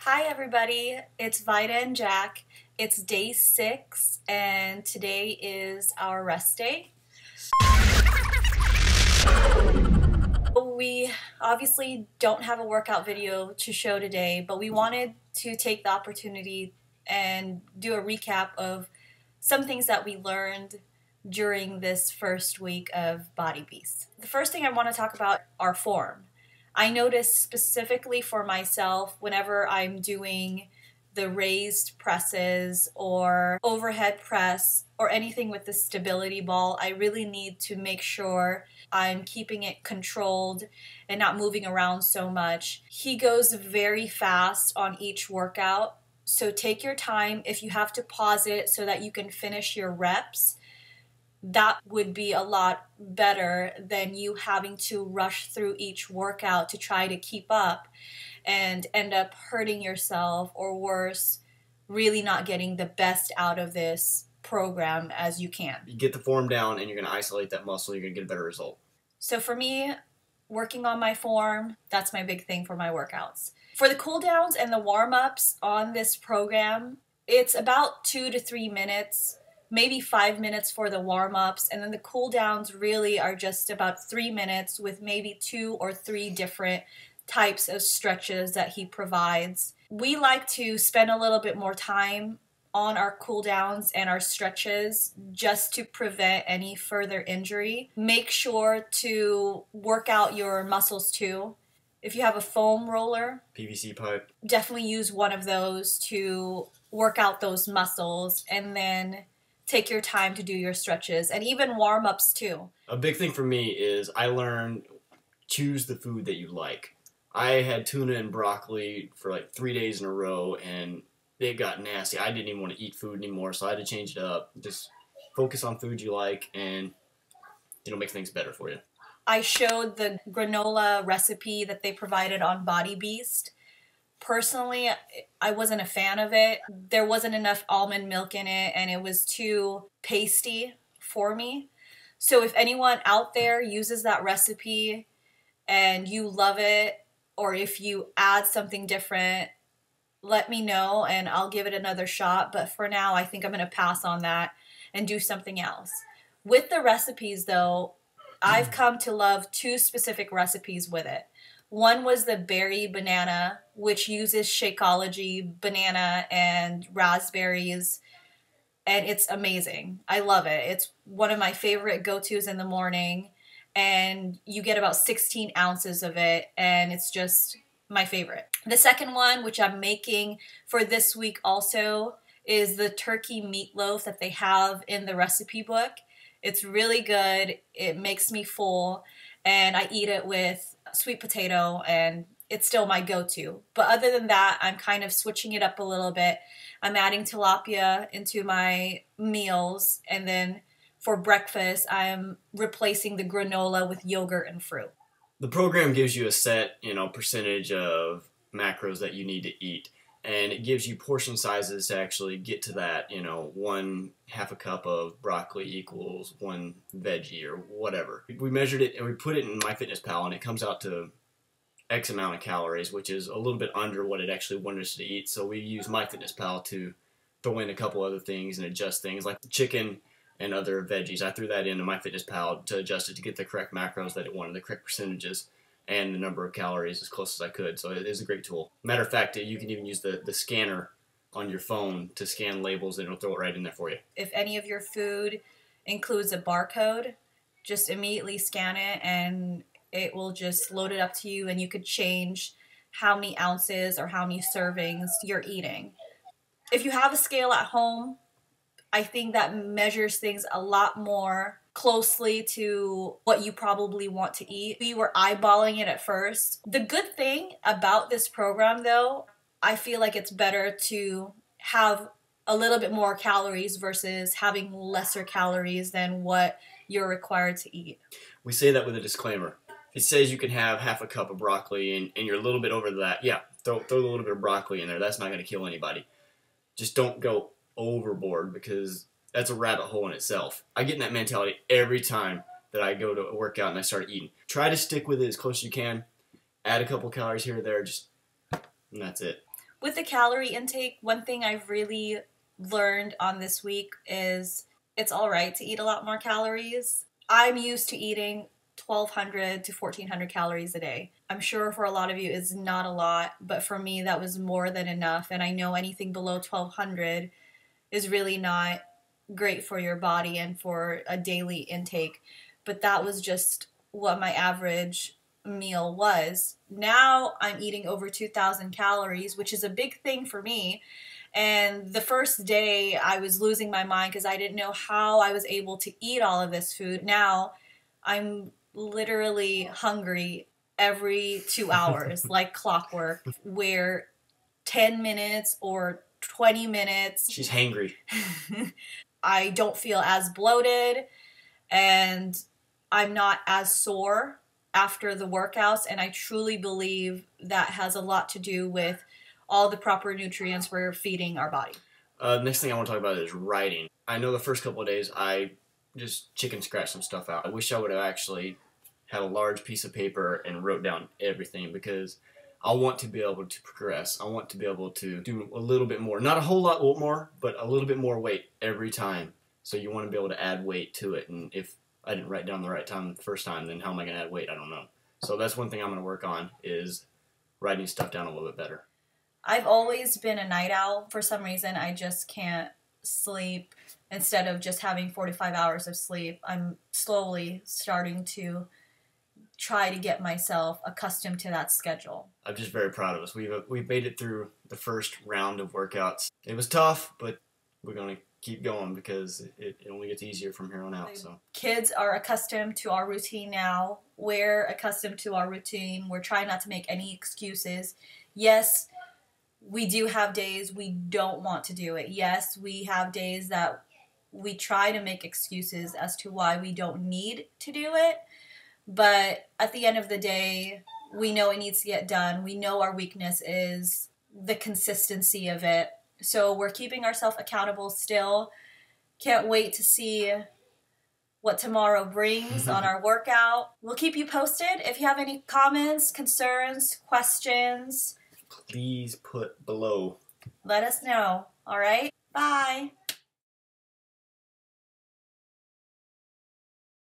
Hi everybody, it's Vida and Jack. It's day 6 and today is our rest day. We obviously don't have a workout video to show today, but we wanted to take the opportunity and do a recap of some things that we learned during this first week of Body Beast. The first thing I want to talk about our form. I noticed specifically for myself whenever I'm doing the raised presses or overhead press or anything with the stability ball, I really need to make sure I'm keeping it controlled and not moving around so much. He goes very fast on each workout, so take your time. If you have to pause it so that you can finish your reps, that would be a lot better than you having to rush through each workout to try to keep up and end up hurting yourself, or worse, really not getting the best out of this program as you can. You get the form down and you're going to isolate that muscle, you're going to get a better result. So for me, working on my form, that's my big thing for my workouts. For the cool downs and the warm-ups on this program, it's about 2 to 3 minutes, maybe 5 minutes for the warm-ups, and then the cool downs really are just about 3 minutes with maybe 2 or 3 different types of stretches that he provides. We like to spend a little bit more time on our cool downs and our stretches just to prevent any further injury. Make sure to work out your muscles too. If you have a foam roller, PVC pipe, definitely use one of those to work out those muscles, and then take your time to do your stretches and even warm-ups too. A big thing for me is I learned choose the food that you like. I had tuna and broccoli for like 3 days in a row and it got nasty. I didn't even want to eat food anymore, so I had to change it up. Just focus on food you like and it'll make things better for you. I showed the granola recipe that they provided on Body Beast. Personally, I wasn't a fan of it. There wasn't enough almond milk in it and it was too pasty for me. So if anyone out there uses that recipe and you love it, or if you add something different, let me know and I'll give it another shot. But for now, I think I'm going to pass on that and do something else. With the recipes though, I've come to love 2 specific recipes with it. One was the berry banana, which uses Shakeology banana and raspberries, and it's amazing. I love it. It's one of my favorite go-tos in the morning, and you get about 16 ounces of it, and it's just my favorite. The second one, which I'm making for this week also, is the turkey meatloaf that they have in the recipe book. It's really good. It makes me full, and I eat it with sweet potato, and it's still my go-to. But other than that, I'm kind of switching it up a little bit. I'm adding tilapia into my meals, and then for breakfast, I'm replacing the granola with yogurt and fruit. The program gives you a set, percentage of macros that you need to eat, and it gives you portion sizes to actually get to that, 1/2 a cup of broccoli equals 1 veggie or whatever. We measured it and we put it in MyFitnessPal and it comes out to X amount of calories, which is a little bit under what it actually wanted us to eat. So we use MyFitnessPal to throw in a couple other things and adjust things like chicken and other veggies. I threw that into MyFitnessPal to adjust it to get the correct macros that it wanted, the correct percentages, and the number of calories as close as I could. So it is a great tool. Matter of fact, you can even use the scanner on your phone to scan labels and it'll throw it right in there for you. If any of your food includes a barcode, just immediately scan it and it will just load it up to you, and you could change how many ounces or how many servings you're eating. If you have a scale at home, I think that measures things a lot more closely to what you probably want to eat. We were eyeballing it at first. The good thing about this program though, I feel like it's better to have a little bit more calories versus having lesser calories than what you're required to eat. We say that with a disclaimer. It says you can have 1/2 cup of broccoli and you're a little bit over that. Yeah, throw a little bit of broccoli in there. That's not going to kill anybody. Just don't go overboard because that's a rabbit hole in itself. I get in that mentality every time that I go to a workout and I start eating. Try to stick with it as close as you can. Add a couple calories here or there, and that's it. With the calorie intake, one thing I've really learned on this week is it's all right to eat a lot more calories. I'm used to eating 1,200 to 1,400 calories a day. I'm sure for a lot of you it's not a lot, but for me that was more than enough. And I know anything below 1,200 is really not great for your body and for a daily intake. But that was just what my average meal was. Now I'm eating over 2,000 calories, which is a big thing for me. And the first day I was losing my mind because I didn't know how I was able to eat all of this food. Now I'm literally hungry every 2 hours, like clockwork, where 10 minutes or 20 minutes. She's hangry. I don't feel as bloated and I'm not as sore after the workouts. And I truly believe that has a lot to do with all the proper nutrients we're feeding our body. Next thing I want to talk about is writing. I know the first couple of days I just chicken scratched some stuff out. I wish I would have actually had a large piece of paper and wrote down everything because I want to be able to progress. I want to be able to do a little bit more. Not a whole lot more, but a little bit more weight every time. So you want to be able to add weight to it. And if I didn't write down the right time the first time, then how am I going to add weight? I don't know. So that's one thing I'm going to work on is writing stuff down a little bit better. I've always been a night owl. For some reason, I just can't sleep. Instead of just having 45 hours of sleep, I'm slowly starting to try to get myself accustomed to that schedule. I'm just very proud of us. We've made it through the first round of workouts. It was tough, but we're going to keep going because it only gets easier from here on out. So kids are accustomed to our routine now. We're accustomed to our routine. We're trying not to make any excuses. Yes, we do have days we don't want to do it. Yes, we have days that we try to make excuses as to why we don't need to do it. But at the end of the day, we know it needs to get done. We know our weakness is the consistency of it. So we're keeping ourselves accountable still. Can't wait to see what tomorrow brings on our workout. We'll keep you posted. If you have any comments, concerns, questions, please put below. Let us know. All right? Bye.